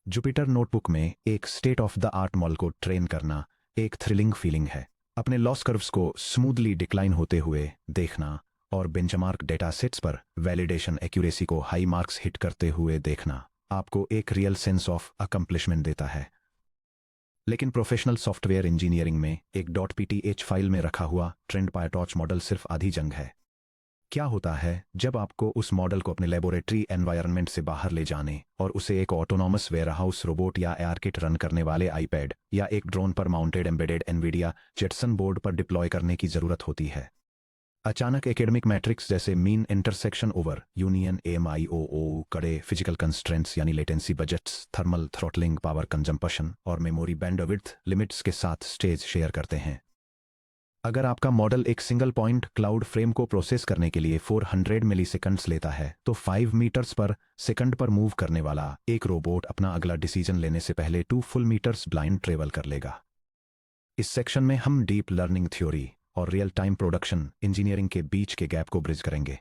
Jupyter notebook में एक state of the art model को ट्रेन करना एक थ्रिलिंग फीलिंग है। अपने लॉस कर्व्स को स्मूथली डिक्लाइन होते हुए देखना और बेंचमार्क डेटा सेट्स पर वैलिडेशन एक्यूरेसी को हाई मार्क्स हिट करते हुए देखना आपको एक रियल सेंस ऑफ अकम्प्लिशमेंट देता है। लेकिन प्रोफेशनल सॉफ्टवेयर इंजीनियरिंग में एक .pth फाइल में रखा हुआ ट्रेंड पायटॉर्च मॉडल सिर्फ आधी जंग है। क्या होता है जब आपको उस मॉडल को अपने लेबोरेटरी एनवायरनमेंट से बाहर ले जाने और उसे एक ऑटोनॉमस वेयरहाउस रोबोट या एआर किट रन करने वाले आईपैड या एक ड्रोन पर mounted embedded Nvidia Jetson board पर डिप्लॉय करने की जरूरत होती है। अचानक एकेडमिक मैट्रिक्स जैसे mean intersection over union AMIOO कड़े फिजिकल कंस्ट्रेंट्स यानी latency budgets thermal throttling power consumption और मेमोरी बैंडविड्थ लिमिट्स के साथ स्टेज शेयर करते हैं। अगर आपका मॉडल एक सिंगल पॉइंट क्लाउड फ्रेम को प्रोसेस करने के लिए 400 मिलीसेकंड्स लेता है तो 5 मीटर्स पर सेकंड पर मूव करने वाला एक रोबोट अपना अगला डिसीजन लेने से पहले 2 फुल मीटर्स ब्लाइंड ट्रेवल कर लेगा। इस सेक्शन में हम डीप लर्निंग थ्योरी और रियल टाइम प्रोडक्शन इंजीनियरिंग के बीच के गैप को ब्रिज करेंगे।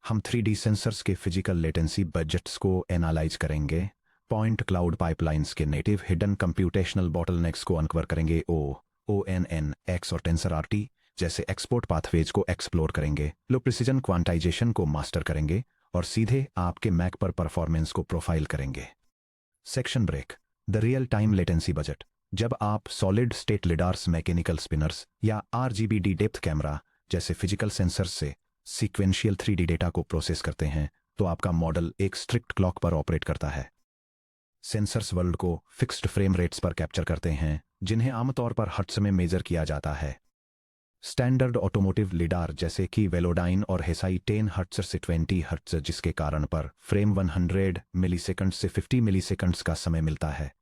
हम 3D सेंसर्स के फिजिकल लेटेंसी बजट्स को एनालाइज करेंगे, पॉइंट क्लाउड पाइपलाइंस के नेटिव हिडन कंप्यूटेशनल बॉटलनेक्स को अनकवर करेंगे, ONNX और TensorRT जैसे एक्सपोर्ट पाथवेज को एक्सप्लोर करेंगे, लो प्रिसीजन क्वांटाइजेशन को मास्टर करेंगे और सीधे आपके मैक पर परफॉर्मेंस को प्रोफाइल करेंगे। Section break, the real time latency budget. जब आप solid state lidars, mechanical spinners या RGBD डेप्थ कैमरा जैसे फिजिकल सेंसर्स से सीक्वेंशियल 3D डेटा को प्रोसेस करते हैं तो आपका मॉडल एक स्ट्रिक्ट क्लॉक पर ऑपरेट करता है। सेंसर्स वर्ल्ड को फिक्स्ड फ्रेम रेट्स पर कैप्चर करते हैं जिन्हें आमतौर पर हर्ट्ज में मेजर किया जाता है। स्टैंडर्ड ऑटोमोटिव लिडार जैसे कि वेलोडाइन और हेसाई 10 हर्ट्ज से 20 हर्ट्ज जिसके कारण पर फ्रेम 100 मिलीसेकंड से 50 मिलीसेकंड्स का समय मिलता है।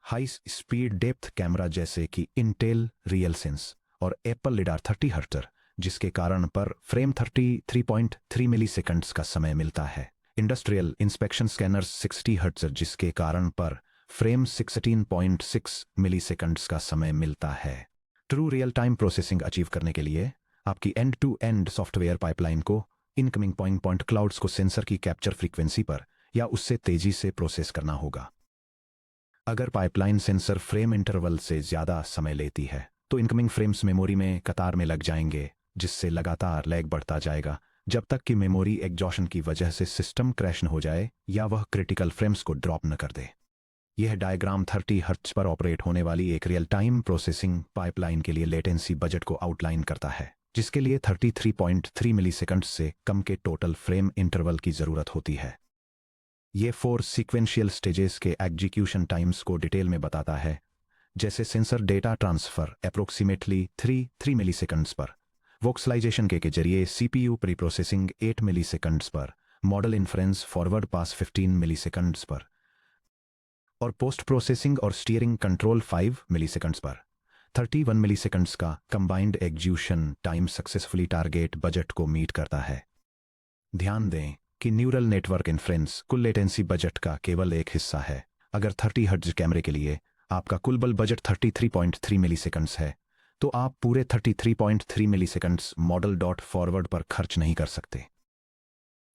हाई स्पीड डेप्थ कैमरा जैसे कि इंटेल रियल सेंस और एप्पल लिडार 30 हर्ट्ज जिसके कारण पर फ्रेम 33.3 मिलीसेकंड्स का समय मिलता है। इंडस्ट्रियल इंस्पेक्शन स्कैनर्स 60 हर्ट्ज जिसके कारण पर फ्रेम 16.6 मिलीसेकंड्स का समय मिलता है। True real time processing achieve करने के लिए आपकी end to end software pipeline को इनकमिंग पॉइंट क्लाउड्स को सेंसर की कैप्चर फ्रीक्वेंसी पर या उससे तेजी से प्रोसेस करना होगा। अगर पाइपलाइन सेंसर फ्रेम इंटरवल से ज्यादा समय लेती है तो इनकमिंग फ्रेम्स मेमोरी में कतार में लग जाएंगे जिससे लगातार लैग बढ़ता जाएगा जब तक कि मेमोरी एग्जॉशन की वजह से सिस्टम क्रैश न हो जाए या वह क्रिटिकल फ्रेम्स को ड्रॉप न कर दे। यह डायग्राम 30 हर्ट्ज पर ऑपरेट होने वाली एक रियल टाइम प्रोसेसिंग पाइपलाइन के लिए लेटेंसी बजट को आउटलाइन करता है जिसके लिए 33.3 मिलीसेकंड से कम के टोटल फ्रेम इंटरवल की जरूरत होती है। ये 4 सीक्वेंशियल स्टेजेस के एग्जीक्यूशन टाइम्स को डिटेल में बताता है, जैसे sensor data transfer approximately 3 milliseconds पर, वोक्सलाइजेशन के जरिए CPU प्री प्रोसेसिंग 8 मिलीसेकंड्स पर, मॉडल इन्फ्रेंस फॉरवर्ड पास 15 मिलीसेकंड्स पर और पोस्ट प्रोसेसिंग और स्टीयरिंग कंट्रोल 5 मिलीसेकंड्स पर। 31 मिलीसेकंड्स का combined execution time successfully target budget को मीट करता है। ध्यान दें कि न्यूरल नेटवर्क इन्फ्रेंस कुल लेटेंसी बजट का केवल एक हिस्सा है। अगर 30 हर्ट्ज कैमरे के लिए आपका कुल बजट 33.3 मिलीसेकंड्स है तो आप पूरे 33.3 मिलीसेकंड्स मॉडल डॉट फॉरवर्ड पर खर्च नहीं कर सकते।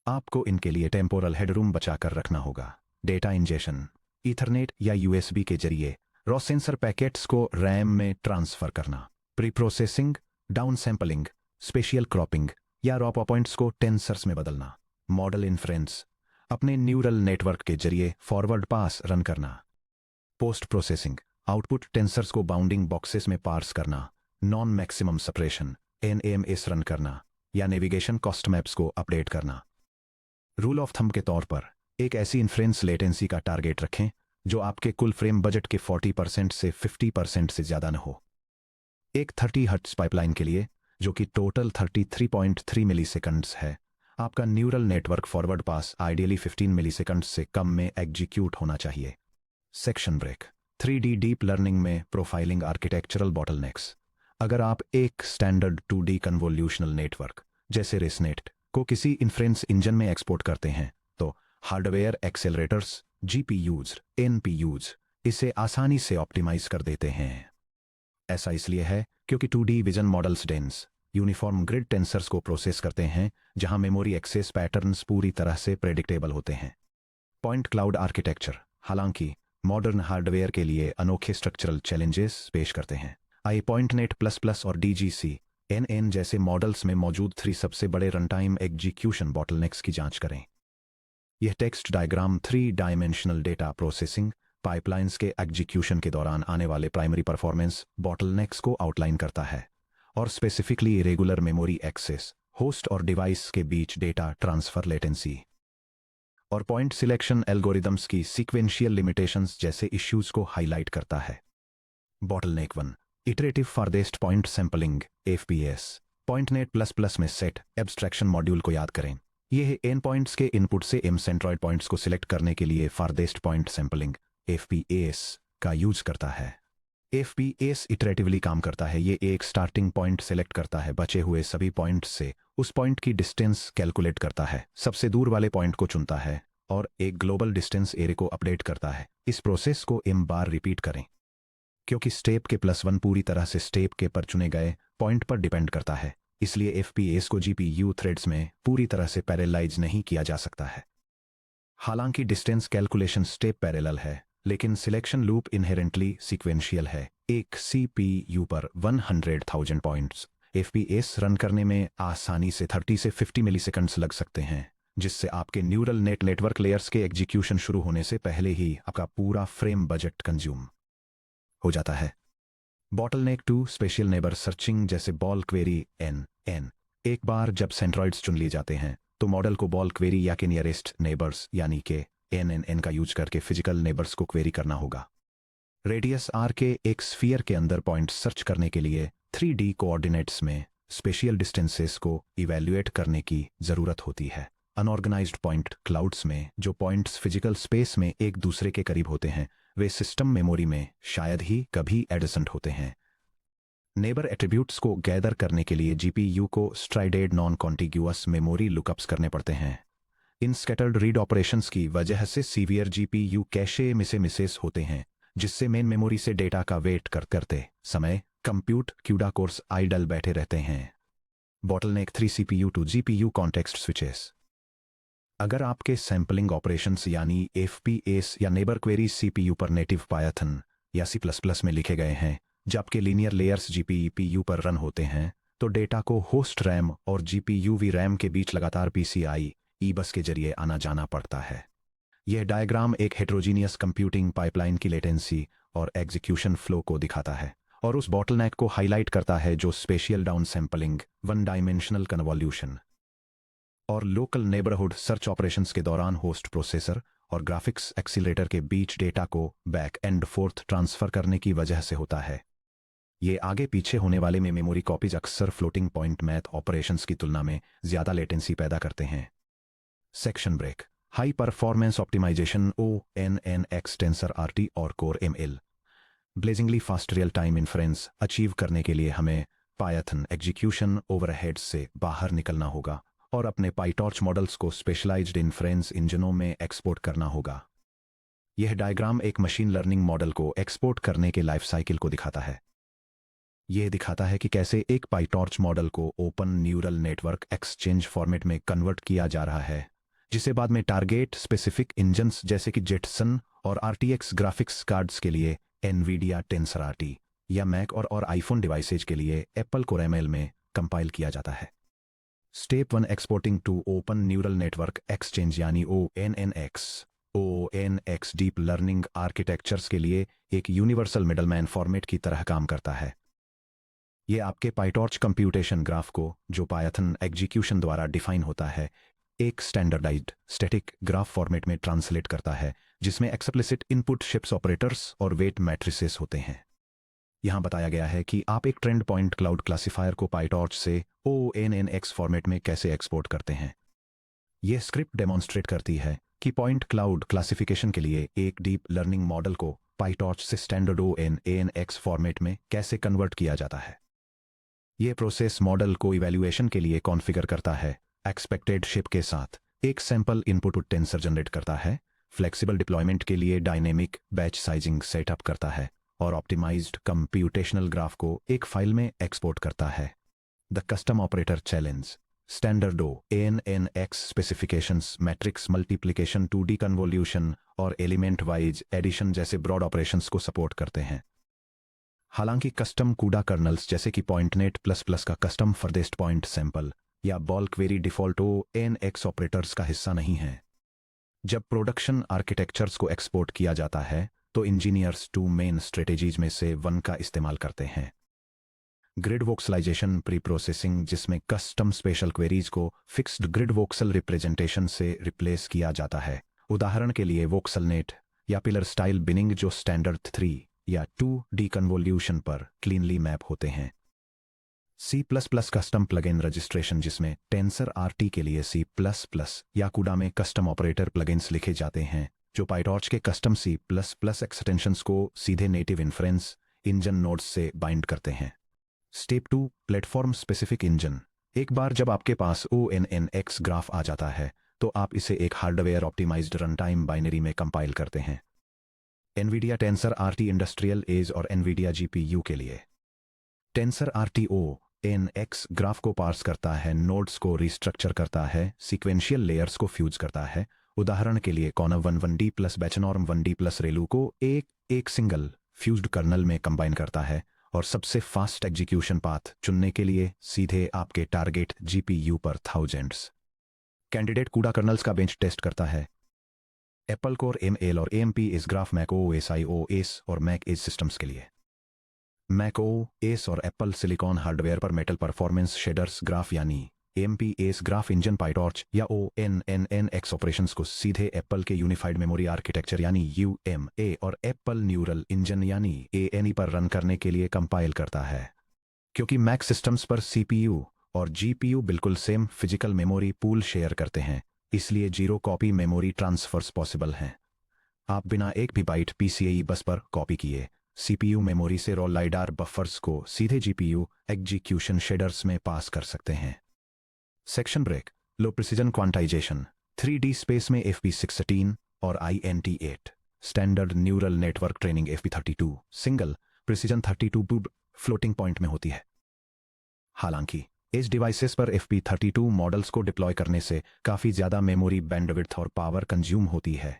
आपको इनके लिए टेम्पोरल हेडरूम बचाकर रखना होगा। डेटा इंजेशन, ईथरनेट या USB के जरिए रॉ सेंसर पैकेट्स को रैम में ट्रांसफर करना, pre processing, down sampling, spatial cropping या रॉ पॉइंट्स को टेंसर्स में बदलना, मॉडल इन्फ्रेंस, अपने न्यूरल नेटवर्क के जरिए फॉरवर्ड पास रन करना, पोस्ट प्रोसेसिंग, आउटपुट टेंसर्स को बाउंडिंग बॉक्सेस में पार्स करना, non maximum separation NMS run करना या नेविगेशन कॉस्ट मैप्स को अपडेट करना। रूल ऑफ थंब के तौर पर एक ऐसी इन्फ्रेंस लेटेंसी का टारगेट रखें जो आपके कुल फ्रेम बजट के 40% से 50% से ज्यादा न हो। एक 30 हर्ट्ज पाइपलाइन के लिए जो कि टोटल 33.3 मिलीसेकंड्स है, आपका neural network forward pass ideally 15 milliseconds से कम में एग्जीक्यूट होना चाहिए। Section break, 3D deep learning में प्रोफाइलिंग आर्किटेक्चरल बॉटलनेक्स। अगर आप एक स्टैंडर्ड 2D कन्वोल्यूशनल नेटवर्क जैसे रेसनेट को किसी इन्फ्रेंस इंजन में एक्सपोर्ट करते हैं तो हार्डवेयर एक्सेलरेटर्स GPUs, NPUs इसे आसानी से ऑप्टिमाइज कर देते हैं। ऐसा इसलिए है क्योंकि 2D vision models dense uniform grid tensors को प्रोसेस करते हैं जहां मेमोरी एक्सेस पैटर्न्स पूरी तरह से प्रेडिक्टेबल होते हैं। पॉइंट क्लाउड आर्किटेक्चर हालांकि मॉडर्न हार्डवेयर के लिए अनोखे स्ट्रक्चरल चैलेंजेस पेश करते हैं। आई पॉइंटनेट प्लस प्लस और DGC NN जैसे मॉडल्स में मौजूद 3 सबसे बड़े रनटाइम एग्जीक्यूशन बॉटलनेक्स की जांच करें। यह text diagram 3 dimensional data processing pipelines के एग्जीक्यूशन के दौरान आने वाले प्राइमरी परफॉर्मेंस बॉटलनेक्स को आउटलाइन करता है और specifically regular memory access, host और डिवाइस के बीच डेटा ट्रांसफर लेटेंसी और पॉइंट सिलेक्शन एल्गोरिदम्स की सीक्वेंशियल लिमिटेशंस जैसे इश्यूज को हाईलाइट करता है। Bottleneck 1 iterative farthest point sampling FPS PointNet plus plus में सेट एब्स्ट्रैक्शन मॉड्यूल को याद करें। यह एन पॉइंट्स के इनपुट से एम सेंट्रॉइड पॉइंट्स को सिलेक्ट करने के लिए फारदेस्ट पॉइंट सैंपलिंग FPS का यूज करता है। FPS इटरेटिवली काम करता है। ये एक स्टार्टिंग पॉइंट सेलेक्ट करता है, बचे हुए सभी पॉइंट्स से उस पॉइंट की डिस्टेंस कैलकुलेट करता है, सबसे दूर वाले पॉइंट को चुनता है और एक ग्लोबल डिस्टेंस एरे को अपडेट करता है। इस प्रोसेस को m बार रिपीट करें क्योंकि स्टेप के +1 पूरी तरह से स्टेप के पर चुने गए पॉइंट पर डिपेंड करता है, इसलिए FPS को GPU थ्रेड्स में पूरी तरह से पैरेललाइज नहीं किया जा सकता है। हालांकि डिस्टेंस कैलकुलेशन स्टेप पैरेलल है, लेकिन सिलेक्शन लूप इनहेरेंटली सीक्वेंशियल है। एक CPU पर 100,000 पॉइंट्स FPS रन करने में आसानी से 30 से 50 मिलीसेकंड्स लग सकते हैं, जिससे आपके न्यूरल नेटवर्क लेयर्स के एग्जीक्यूशन शुरू होने से पहले ही आपका पूरा फ्रेम बजट कंज्यूम हो जाता है। बॉटलनेक 2 स्पेशल नेबर सर्चिंग जैसे बॉल क्वेरी NN। एक बार जब सेंट्रॉइड्स चुन लिए जाते हैं तो मॉडल को बॉल क्वेरी या के नियरेस्ट नेबर्स यानी कि NNN का यूज करके फिजिकल नेबर्स को क्वेरी करना होगा। रेडियस R के एक स्फीयर के अंदर पॉइंट सर्च करने के लिए 3D कोऑर्डिनेट्स में स्पेशियल डिस्टेंसेस को इवैल्यूएट करने की जरूरत होती है। अनऑर्गेनाइज्ड पॉइंट क्लाउड्स में जो पॉइंट्स फिजिकल स्पेस में एक दूसरे के करीब होते हैं वे सिस्टम मेमोरी में शायद ही कभी एडजेसेंट होते हैं। नेबर एट्रीब्यूट्स को गैदर करने के लिए GPU को स्ट्राइडेड नॉन कॉन्टिग्यूअस मेमोरी लुकअप्स करने पड़ते हैं। इन स्कैटर्ड रीड ऑपरेशंस की वजह से सीवियर GPU कैशे मिसेस होते हैं, जिससे मेन मेमोरी से डेटा का वेट करते समय कंप्यूट क्यूडा कोर्स आइडल बैठे रहते हैं। Bottleneck 3 CPU to GPU context switches. अगर आपके सैंपलिंग ऑपरेशंस यानी FPS या नेबर क्वेरी CPU पर नेटिव पायथन या C++ में लिखे गए हैं, जबकि लीनियर लेयर्स GPU पर रन होते हैं, तो डेटा को होस्ट रैम और GPU VRAM के बीच लगातार PCIe बस के जरिए आना जाना पड़ता है। यह डायग्राम एक हेट्रोजीनियस कंप्यूटिंग पाइपलाइन की लेटेंसी और एग्जीक्यूशन फ्लो को दिखाता है और उस बॉटलनेक को हाईलाइट करता है जो spatial down sampling, one dimensional convolution और लोकल नेबरहुड सर्च ऑपरेशंस के दौरान होस्ट प्रोसेसर और ग्राफिक्स एक्सीलरेटर के बीच डेटा को बैक एंड फोर्थ ट्रांसफर करने की वजह से होता है। ये आगे पीछे होने वाले में मेमोरी कॉपीज अक्सर फ्लोटिंग पॉइंट मैथ ऑपरेशंस की तुलना में ज्यादा लेटेंसी पैदा करते हैं। Section break. High performance optimization ONNX tensor RT और core ML blazingly fast real time inference achieve करने के लिए हमें पायथन एग्जीक्यूशन ओवरहेड्स से बाहर निकलना होगा और अपने पाइटॉर्च मॉडल्स को स्पेशलाइज्ड इन्फ्रेंस इंजनों में एक्सपोर्ट करना होगा। यह डायग्राम एक मशीन लर्निंग मॉडल को एक्सपोर्ट करने के लाइफ साइकिल को दिखाता है। यह दिखाता है कि कैसे एक पाइटॉर्च मॉडल को open neural network exchange format में कन्वर्ट किया जा रहा है, जिसे बाद में टारगेट स्पेसिफिक इंजन्स जैसे कि जेटसन और RTX ग्राफिक्स कार्ड्स के लिए NVIDIA टेंसर RT या मैक और आईफोन डिवाइसेज के लिए एप्पल कोर ML में कंपाइल किया जाता है। Step 1 exporting to open neural network exchange यानी ONNX डीप लर्निंग आर्किटेक्चर्स के लिए एक यूनिवर्सल मिडलमैन फॉर्मेट की तरह काम करता है। यह आपके पाइटॉर्च कंप्यूटेशन ग्राफ को, जो पायथन एग्जीक्यूशन द्वारा डिफाइन होता है, एक स्टैंडर्डाइज्ड स्टैटिक ग्राफ फॉर्मेट में ट्रांसलेट करता है, जिसमें एक्सप्लिसिट इनपुट शिप्स ऑपरेटर्स और वेट मैट्रिसेस होते हैं। यहां बताया गया है कि आप एक ट्रेंड पॉइंट क्लाउड क्लासिफायर को पाइटॉर्च से ONNX फॉर्मेट में कैसे एक्सपोर्ट करते हैं। यह स्क्रिप्ट डेमोन्स्ट्रेट करती है कि पॉइंट क्लाउड क्लासिफिकेशन के लिए एक डीप लर्निंग मॉडल को पाइटॉर्च से स्टैंडर्ड ONNX फॉर्मेट में कैसे कन्वर्ट किया जाता है। यह प्रोसेस मॉडल को इवैल्यूएशन के लिए कॉन्फ़िगर करता है, एक्सपेक्टेड शिप के साथ एक सैंपल इनपुट टेंसर जनरेट करता है, फ्लेक्सिबल डिप्लॉयमेंट के लिए डायनेमिक बैच साइजिंग सेटअप करता है और ऑप्टिमाइज्ड कंप्यूटेशनल ग्राफ को एक फाइल में एक्सपोर्ट करता है। The custom operator challenge. स्टैंडर्डो ANNX specifications, matrix multiplication, 2D convolution और एलिमेंट वाइज एडिशन जैसे ब्रॉड ऑपरेशंस को सपोर्ट करते हैं। हालांकि कस्टम कूडा कर्नल्स जैसे कि पॉइंटनेट प्लस प्लस का कस्टम फर्देस्ट पॉइंट सैंपल या ball query default ANNX operators का हिस्सा नहीं है। जब प्रोडक्शन आर्किटेक्चर्स को एक्सपोर्ट किया जाता है तो इंजीनियर्स 2 मेन स्ट्रेटेजीज में से 1 का इस्तेमाल करते हैं। ग्रिड वोक्सलाइजेशन प्री प्रोसेसिंग, जिसमें कस्टम स्पेशल क्वेरीज को फिक्स्ड ग्रिड वोक्सल रिप्रेजेंटेशन से रिप्लेस किया जाता है। उदाहरण के लिए वोक्सलनेट या पिलर स्टाइल बिनिंग जो स्टैंडर्ड 3 या 2D कन्वोल्यूशन पर क्लीनली मैप होते हैं। C++ कस्टम प्लगइन रजिस्ट्रेशन, जिसमें TensorRT के लिए C++ या CUDA में कस्टम ऑपरेटर प्लगइन्स लिखे जाते हैं जो पाइटॉर्च के कस्टम C++ एक्सटेंशंस को सीधे नेटिव इन्फ्रेंस इंजन नोड्स से बाइंड करते हैं। Step 2 platform specific engine. एक बार जब आपके पास ONNX ग्राफ आ जाता है तो आप इसे एक हार्डवेयर ऑप्टिमाइज्ड रनटाइम बाइनरी में कंपाइल करते हैं। NVIDIA TensorRT इंडस्ट्रियल एज और NVIDIA GPU के लिए TensorRT ONNX ग्राफ को पार्स करता है, नोड्स को रिस्ट्रक्चर करता है, सीक्वेंशियल लेयर्स को फ्यूज करता है। उदाहरण के लिए कॉर्नर 1D plus BatchNorm 1D plus ReLU को एक सिंगल फ्यूज्ड कर्नल में कंबाइन करता है और सबसे फास्ट एग्जीक्यूशन पाथ चुनने के लिए सीधे आपके टारगेट GPU पर थाउजेंड्स कैंडिडेट कूडा कर्नल्स का बेंच टेस्ट करता है। एप्पल कोर ML और AMP इस ग्राफ मैक OS, iOS और मैक एज सिस्टम्स के लिए। मैक OS और एप्पल सिलिकॉन हार्डवेयर पर मेटल परफॉर्मेंस शेडर्स ग्राफ यानी AMPs ग्राफ इंजन पाइटॉर्च या ONNX ऑपरेशंस को सीधे एप्पल के यूनिफाइड मेमोरी आर्किटेक्चर यानी UMA और एप्पल न्यूरल इंजन यानी ANE पर रन करने के लिए कंपाइल करता है। क्योंकि मैक सिस्टम्स पर CPU और GPU बिल्कुल same physical memory pool share करते हैं, इसलिए 0 कॉपी मेमोरी ट्रांसफर्स पॉसिबल हैं। आप बिना एक भी बाइट PCIe बस पर कॉपी किए CPU मेमोरी से रॉ लाइडार बफर्स को सीधे GPU एग्जीक्यूशन शेडर्स में पास कर सकते हैं। सेक्शन ब्रेक, लो प्रिसिजन क्वांटाइजेशन। 3D स्पेस में FP16 और INT8 standard neural network training FP32 single precision 32 bit floating point में होती है। हालांकि एज डिवाइसेस पर FP32 मॉडल्स को डिप्लॉय करने से काफ़ी ज़्यादा मेमोरी बैंडविड्थ और पावर कंज्यूम होती है।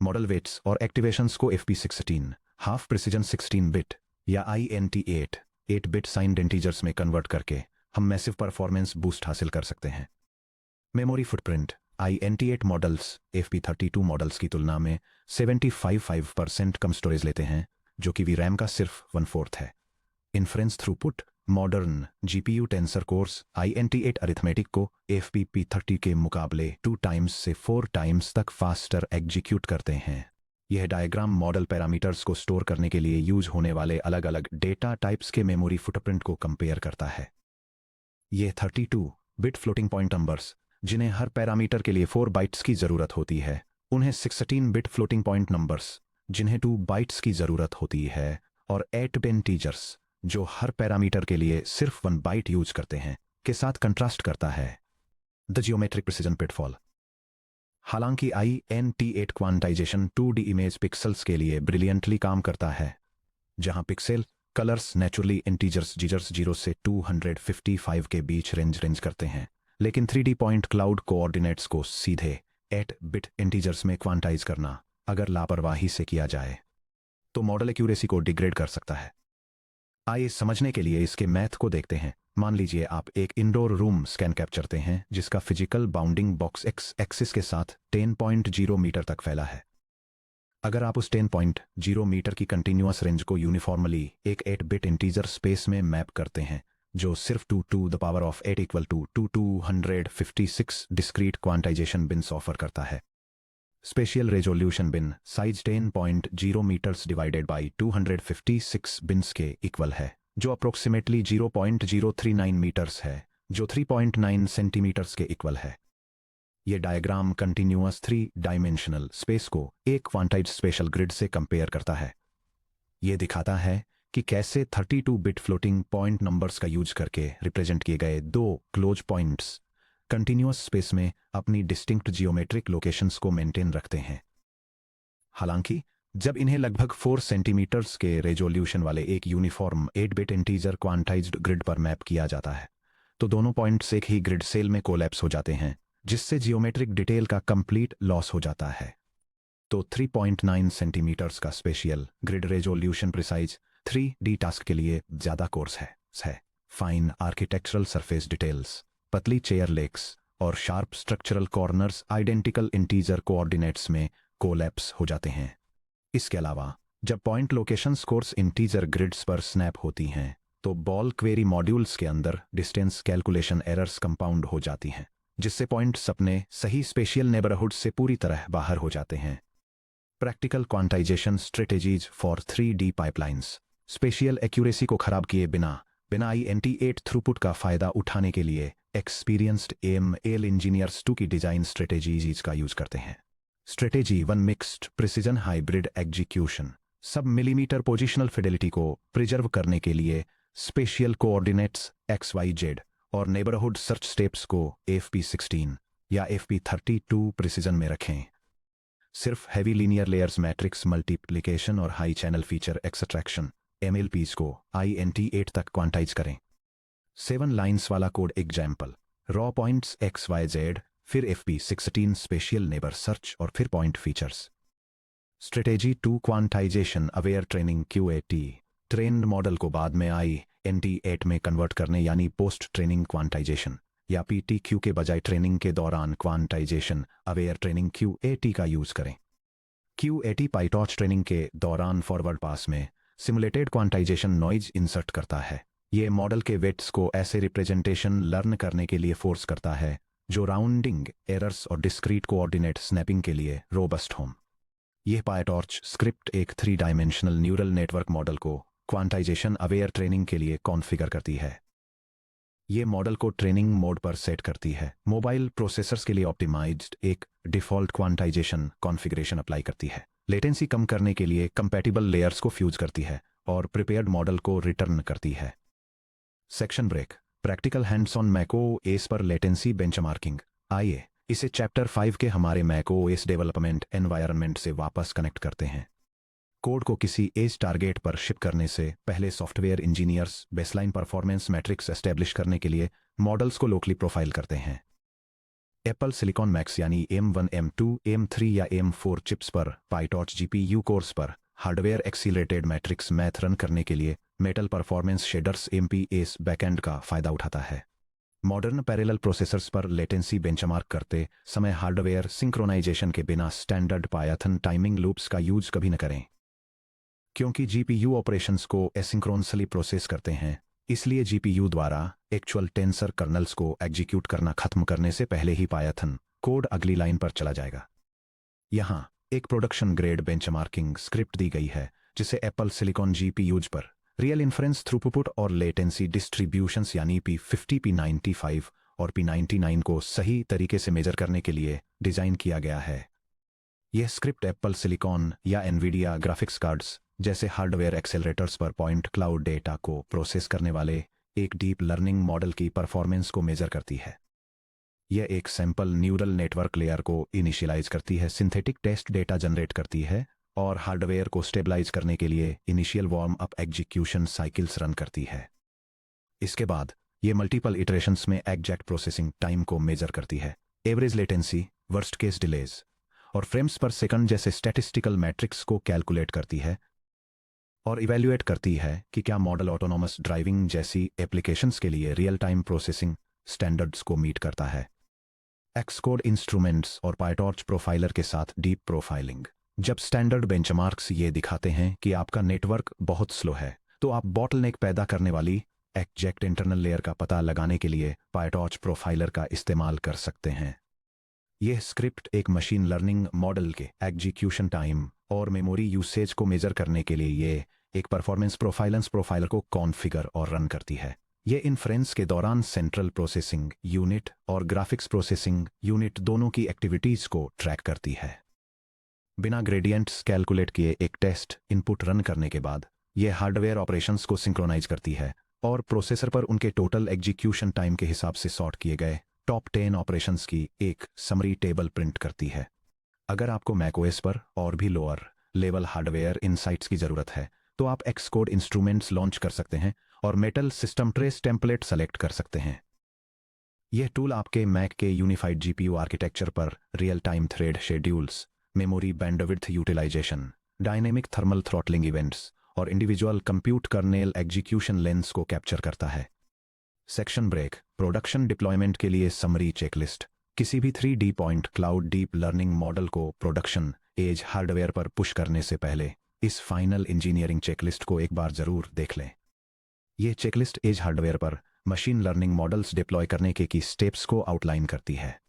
मॉडल वेट्स और एक्टिवेशंस को FP16 हाफ प्रिसिजन 16 बिट या INT8 8 बिट साइंड इंटीजर्स में कन्वर्ट करके हम मैसिव परफॉर्मेंस बूस्ट हासिल कर सकते हैं। Memory footprint INT8 models FP32 models की तुलना में 75% कम स्टोरेज लेते हैं, जो कि VRAM का सिर्फ 1/4 है। Inference throughput modern GPU tensor course INT8 arithmetic को FP30 के मुकाबले 2 टाइम्स से 4 टाइम्स तक फास्टर एग्जीक्यूट करते हैं। यह डायग्राम मॉडल पैरामीटर्स को स्टोर करने के लिए यूज होने वाले अलग अलग डेटा टाइप्स के मेमोरी फुटप्रिंट को कंपेयर करता है। ये 32 बिट फ्लोटिंग पॉइंट नंबर्स, जिन्हें हर पैरामीटर के लिए 4 बाइट्स की ज़रूरत होती है, उन्हें 16 बिट फ्लोटिंग पॉइंट नंबर्स, जिन्हें 2 बाइट्स की ज़रूरत होती है, और 8 बिट इंटीजर्स, जो हर पैरामीटर के लिए सिर्फ 1 बाइट यूज करते हैं, के साथ कंट्रास्ट करता है। The geometric precision pitfall. हालांकि INT8 quantization 2D image pixels के लिए ब्रिलियंटली काम करता है, जहां पिक्सेल कलर्स नेचुरली इंटीजर्स 0 से 255 के बीच रेंज करते हैं, लेकिन 3D पॉइंट क्लाउड कोऑर्डिनेट्स को सीधे 8 बिट इंटीजर्स में क्वांटाइज करना, अगर लापरवाही से किया जाए, तो मॉडल एक्यूरेसी को डिग्रेड कर सकता है। आइए समझने के लिए इसके मैथ को देखते हैं। मान लीजिए आप एक इंडोर रूम स्कैन कैप्चरते हैं जिसका physical bounding box x axis के साथ 10.0 मीटर तक फैला है। अगर आप उस 10.0 मीटर की कंटिन्यूअस रेंज को यूनिफॉर्मली एक 8 बिट इंटीजर स्पेस में मैप करते हैं, जो सिर्फ 2 to the power of 8 equal to 256 discrete quantisation bins offer करता है। Spatial resolution bin size 10.0 metres divided by 256 bins के इक्वल है, जो अप्रोक्सीमेटली 0.039 मीटर्स है, जो 3.9 सेंटीमीटर्स के इक्वल है। यह डायग्राम कंटिन्यूअस 3 डायमेंशनल स्पेस को एक क्वांटाइज्ड स्पेशल ग्रिड से कंपेयर करता है। यह दिखाता है कि कैसे 32 बिट फ्लोटिंग पॉइंट नंबर्स का यूज करके रिप्रेजेंट किए गए 2 क्लोज पॉइंट्स कंटिन्यूअस स्पेस में अपनी डिस्टिंक्ट जियोमेट्रिक लोकेशंस को मेंटेन रखते हैं। हालांकि जब इन्हें लगभग 4 सेंटीमीटर्स के रेजोल्यूशन वाले एक uniform 8 bit integer quantised grid पर मैप किया जाता है, तो दोनों पॉइंट्स एक ही ग्रिड सेल में कोलैप्स हो जाते हैं, जिससे जियोमेट्रिक डिटेल का कंप्लीट लॉस हो जाता है। तो 3.9 सेंटीमीटर्स का spatial grid resolution precise 3D task के लिए ज़्यादा कोर्स है। फाइन आर्किटेक्चरल सरफेस डिटेल्स, पतली चेयर लेग्स और sharp structural corners identical integer coordinates में कोलैप्स हो जाते हैं। इसके अलावा जब point location course integer grids पर स्नैप होती हैं, तो बॉल क्वेरी मॉड्यूल्स के अंदर डिस्टेंस कैलकुलेशन एरर्स कंपाउंड हो जाती हैं, जिससे पॉइंट्स अपने सही स्पेशियल नेबरहुड से पूरी तरह बाहर हो जाते हैं। Practical quantisation strategies for 3D pipelines, spatial accuracy को खराब किए बिना INT8 थ्रूपुट का फायदा उठाने के लिए एक्सपीरियंस्ड ML इंजीनियर्स 2 की डिजाइन स्ट्रेटेजीज का यूज करते हैं। Strategy 1 mixed precision hybrid execution, sub millimetre positional fidelity को प्रिजर्व करने के लिए स्पेशियल कोऑर्डिनेट्स XYZ और नेबरहुड सर्च स्टेप्स को FP16 या FP32 प्रिसीजन में रखें। सिर्फ heavy linear layers matrix multiplication और high channel feature extraction MLPs को INT8 तक क्वांटाइज करें। 7 लाइन्स वाला code example, raw points XYZ, फिर FP16 स्पेशियल नेबर सर्च और फिर point features. Strategy 2 quantization aware training QAT, trained model को बाद में INT8 में कन्वर्ट करने यानी पोस्ट ट्रेनिंग क्वांटाइजेशन या PTQ के बजाय ट्रेनिंग के दौरान क्वांटाइजेशन अवेयर ट्रेनिंग QAT का यूज करें। QAT पाइटॉर्च ट्रेनिंग के दौरान फॉरवर्ड पास में सिमुलेटेड क्वांटाइजेशन नॉइज इंसर्ट करता है। ये मॉडल के वेट्स को ऐसे रिप्रेजेंटेशन लर्न करने के लिए फोर्स करता है जो राउंडिंग एरर्स और डिस्क्रीट कोऑर्डिनेट स्नैपिंग के लिए रोबस्ट हों। यह पायटॉर्च स्क्रिप्ट एक 3 डायमेंशनल न्यूरल नेटवर्क मॉडल को क्वांटाइजेशन अवेयर ट्रेनिंग के लिए कॉन्फ़िगर करती है। ये मॉडल को ट्रेनिंग मोड पर सेट करती है, मोबाइल प्रोसेसर्स के लिए ऑप्टिमाइज्ड एक डिफ़ॉल्ट क्वांटाइजेशन कॉन्फ़िगरेशन अप्लाई करती है, लेटेंसी कम करने के लिए कंपैटिबल लेयर्स को फ्यूज करती है और प्रिपेयर्ड मॉडल को रिटर्न करती है। Section break, practical hands on macOS पर लेटेंसी बेंचमार्किंग। आइए इसे चैप्टर 5 के हमारे macOS डेवलपमेंट एनवायरनमेंट से वापस कनेक्ट करते हैं। कोड को किसी एज टारगेट पर शिप करने से पहले software engineers baseline performance matrix establish करने के लिए मॉडल्स को लोकली प्रोफाइल करते हैं। एप्पल सिलिकॉन मैक्स यानी M1, M2, M3 या M4 चिप्स पर पाइटॉर्च GPU कोर्स पर hardware accelerated matrix math run करने के लिए metal performance shaders MPS backend का फायदा उठाता है। मॉडर्न पैरेलल प्रोसेसर्स पर लेटेंसी बेंचमार्क करते समय हार्डवेयर सिंक्रोनाइजेशन के बिना स्टैंडर्ड पायथन टाइमिंग लूप्स का यूज कभी न करें। क्योंकि GPU ऑपरेशंस को एसिंक्रोनसली प्रोसेस करते हैं, इसलिए GPU द्वारा एक्चुअल टेंसर कर्नल्स को एग्जीक्यूट करना खत्म करने से पहले ही पायथन कोड अगली लाइन पर चला जाएगा। यहाँ एक प्रोडक्शन ग्रेड बेंचमार्किंग स्क्रिप्ट दी गई है जिसे एप्पल सिलिकॉन GPUs पर रियल इन्फ्रेंस थ्रूपुट और लेटेंसी डिस्ट्रीब्यूशंस यानी P50, P95 और P99 को सही तरीके से मेजर करने के लिए डिजाइन किया गया है। यह स्क्रिप्ट एप्पल सिलिकॉन या एनवीडिया ग्राफिक्स कार्ड्स जैसे हार्डवेयर एक्सेलरेटर्स पर पॉइंट क्लाउड डेटा को प्रोसेस करने वाले एक डीप लर्निंग मॉडल की परफॉर्मेंस को मेजर करती है। यह एक सैंपल न्यूरल नेटवर्क लेयर को इनिशियलाइज करती है, सिंथेटिक टेस्ट डेटा जनरेट करती है और हार्डवेयर को स्टेबलाइज करने के लिए initial warm up execution cycles run करती है। इसके बाद ये मल्टीपल इटरेशंस में एग्जैक्ट प्रोसेसिंग टाइम को मेजर करती है, average latency, worst case delays और फ्रेम्स पर सेकंड जैसे स्टैटिस्टिकल मैट्रिक्स को कैलकुलेट करती है और इवैल्यूएट करती है कि क्या मॉडल ऑटोनॉमस ड्राइविंग जैसी एप्लीकेशंस के लिए रियल टाइम प्रोसेसिंग स्टैंडर्ड्स को मीट करता है। एक्सकोड इंस्ट्रूमेंट्स और पायटॉर्च प्रोफाइलर के साथ डीप प्रोफाइलिंग। जब स्टैंडर्ड बेंचमार्क्स ये दिखाते हैं कि आपका नेटवर्क बहुत स्लो है, तो आप बॉटलनेक पैदा करने वाली एग्जैक्ट इंटरनल लेयर का पता लगाने के लिए पायटॉर्च प्रोफाइलर का इस्तेमाल कर सकते हैं। यह स्क्रिप्ट एक मशीन लर्निंग मॉडल के एग्जीक्यूशन टाइम और मेमोरी यूसेज को मेजर करने के लिए ये एक परफॉर्मेंस प्रोफाइलर को कॉन्फ़िगर और रन करती है। ये इन्फ्रेंस के दौरान सेंट्रल प्रोसेसिंग यूनिट और ग्राफिक्स प्रोसेसिंग यूनिट दोनों की एक्टिविटीज को ट्रैक करती है। बिना ग्रेडियंट्स कैलकुलेट किए एक टेस्ट इनपुट रन करने के बाद यह हार्डवेयर ऑपरेशंस को सिंक्रोनाइज करती है और प्रोसेसर पर उनके टोटल एग्जीक्यूशन टाइम के हिसाब से सॉर्ट किए गए टॉप 10 ऑपरेशंस की एक समरी टेबल प्रिंट करती है। अगर आपको macOS पर और भी लोअर लेवल हार्डवेयर इनसाइट्स की ज़रूरत है, तो आप एक्सकोड इंस्ट्रूमेंट्स लॉन्च कर सकते हैं और Metal system trace template select कर सकते हैं। यह टूल आपके मैक के यूनिफाइड जीपीयू आर्किटेक्चर पर real time thread schedules, memory bandwidth utilization, dynamic thermal throttling events और individual compute kernel execution lens को कैप्चर करता है। Section break. प्रोडक्शन डिप्लॉयमेंट के लिए समरी चेकलिस्ट। किसी भी 3D point cloud deep learning model को प्रोडक्शन एज हार्डवेयर पर पुश करने से पहले इस फाइनल इंजीनियरिंग चेकलिस्ट को एक बार जरूर देख लें। यह चेकलिस्ट एज हार्डवेयर पर मशीन लर्निंग मॉडल्स डिप्लॉय करने के की स्टेप्स को आउटलाइन करती है।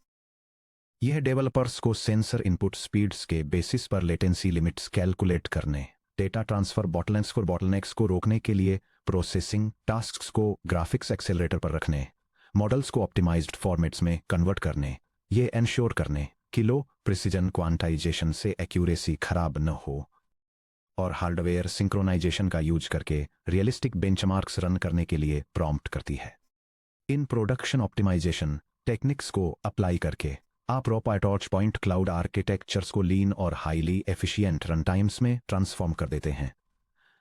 यह डेवलपर्स को सेंसर इनपुट स्पीड्स के बेसिस पर लेटेंसी लिमिट्स कैलकुलेट करने, डेटा ट्रांसफर बॉटलनेक्स को रोकने के लिए प्रोसेसिंग टास्क्स को ग्राफिक्स एक्सेलरेटर पर रखने, मॉडल्स को ऑप्टिमाइज्ड फॉर्मेट्स में कन्वर्ट करने, ये एंश्योर करने कि लो प्रिसीजन क्वांटाइजेशन से एक्यूरेसी खराब न हो, और हार्डवेयर सिंक्रोनाइजेशन का यूज करके रियलिस्टिक बेंचमार्क्स रन करने के लिए प्रॉम्प्ट करती है। इन प्रोडक्शन ऑप्टिमाइजेशन टेक्निक्स को अप्लाई करके आप PyTorch पॉइंट क्लाउड आर्किटेक्चर्स को लीन और हाईली एफिशिएंट रन टाइम्स में ट्रांसफॉर्म कर देते हैं,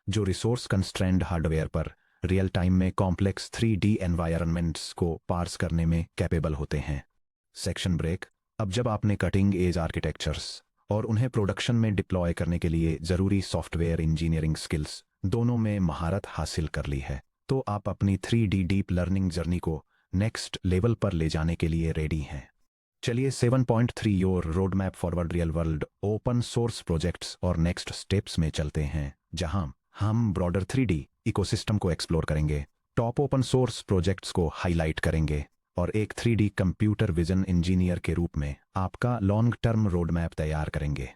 जो रिसोर्स कंस्ट्रेंड हार्डवेयर पर रियल टाइम में कॉम्प्लेक्स 3D एनवायरनमेंट्स को पार्स करने में कैपेबल होते हैं। Section break. अब जब आपने कटिंग एज आर्किटेक्चर्स और उन्हें प्रोडक्शन में डिप्लॉय करने के लिए ज़रूरी सॉफ्टवेयर इंजीनियरिंग स्किल्स दोनों में महारत हासिल कर ली है, तो आप अपनी 3D डीप लर्निंग जर्नी को नेक्स्ट लेवल पर ले जाने के लिए रेडी हैं। चलिए 7.3 your road map forward real world open source projects और नेक्स्ट स्टेप्स में चलते हैं, जहां हम ब्रॉडर 3D इकोसिस्टम को एक्सप्लोर करेंगे, टॉप ओपन सोर्स प्रोजेक्ट्स को हाईलाइट करेंगे और एक 3D कंप्यूटर विजन इंजीनियर के रूप में आपका लॉन्ग टर्म रोड मैप तैयार करेंगे।